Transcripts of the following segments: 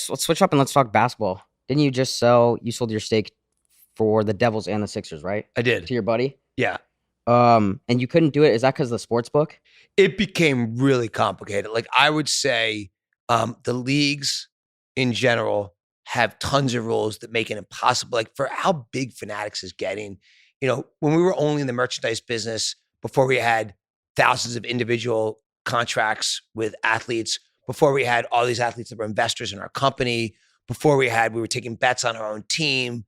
let's switch up and let's talk basketball. Didn't you sold your stake for the Devils and the Sixers, right? I did. To your buddy? Yeah. And you couldn't do it. Is that because of the sports book? It became really complicated. Like I would say, the leagues in general have tons of rules that make it impossible. Like for how big Fanatics is getting, when we were only in the merchandise business before we had thousands of individual contracts with athletes, before we had all these athletes that were investors in our company, before we were taking bets on our own team,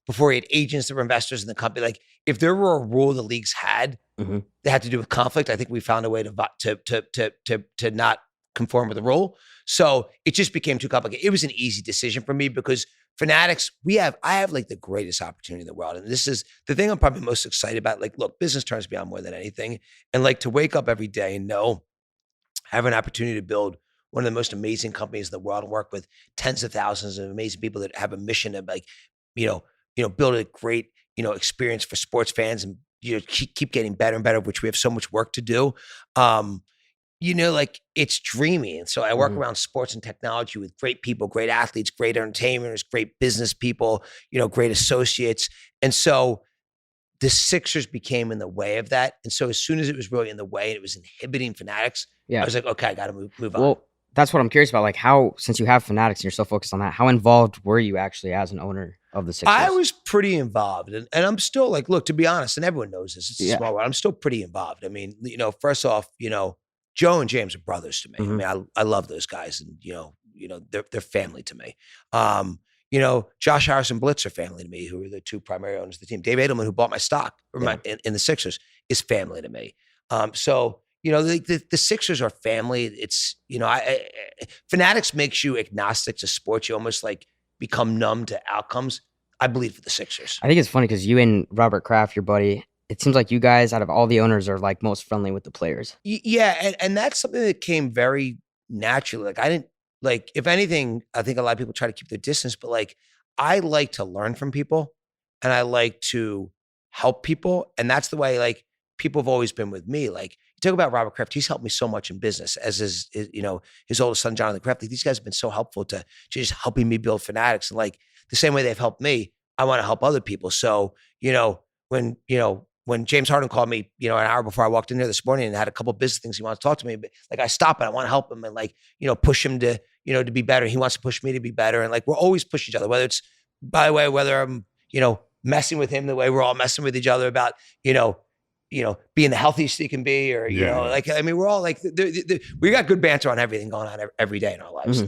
before we had agents that were investors in the company. Like if there were a rule the leagues had that had to do with conflict, I think we found a way to not conform with the rule. So it just became too complicated. It was an easy decision for me because Fanatics, I have like the greatest opportunity in the world. And this is the thing I'm probably most excited about. Like, look, business turns me on more than anything. And like to wake up every day and know, have an opportunity to build one of the most amazing companies in the world and work with tens of thousands of amazing people that have a mission to like, build a great, experience for sports fans and, keep getting better and better, which we have so much work to do. Like it's dreamy. And so I work around sports and technology with great people, great athletes, great entertainers, great business people, great associates. And so the Sixers became in the way of that. And so as soon as it was really in the way and it was inhibiting Fanatics, I was like, okay, I got to move on. Well, that's what I'm curious about. Like how, since you have Fanatics and you're so focused on that, how involved were you actually as an owner of the Sixers? I was pretty involved. And I'm still like, look, to be honest, and everyone knows this, it's a small world. I'm still pretty involved. I mean, first off, Joe and James are brothers to me. I mean, I love those guys and, they're family to me. Josh Harris and Blitz are family to me, who are the two primary owners of the team. Dave Edelman, who bought my stock in the Sixers, is family to me. The Sixers are family. It's, Fanatics makes you agnostic to sports. You almost like become numb to outcomes. I believe for the Sixers. I think it's funny because you and Robert Kraft, your buddy, it seems like you guys out of all the owners are like most friendly with the players. Yeah. And that's something that came very naturally. Like I didn't, like, if anything, I think a lot of people try to keep their distance, but like, I like to learn from people and I like to help people. And that's the way, like, people have always been with me. Like, you talk about Robert Kraft, he's helped me so much in business, as his oldest son, Jonathan Kraft. Like, these guys have been so helpful to just helping me build Fanatics. And like, the same way they've helped me, I want to help other people. So, when James Harden called me, an hour before I walked in there this morning and had a couple of business things he wants to talk to me, but like I stop and I want to help him and like, push him to, to be better. He wants to push me to be better. And like, we're always pushing each other, whether it's, by the way, whether I'm, messing with him the way we're all messing with each other about, being the healthiest he can be, or, we're all like, we got good banter on everything going on every day in our lives.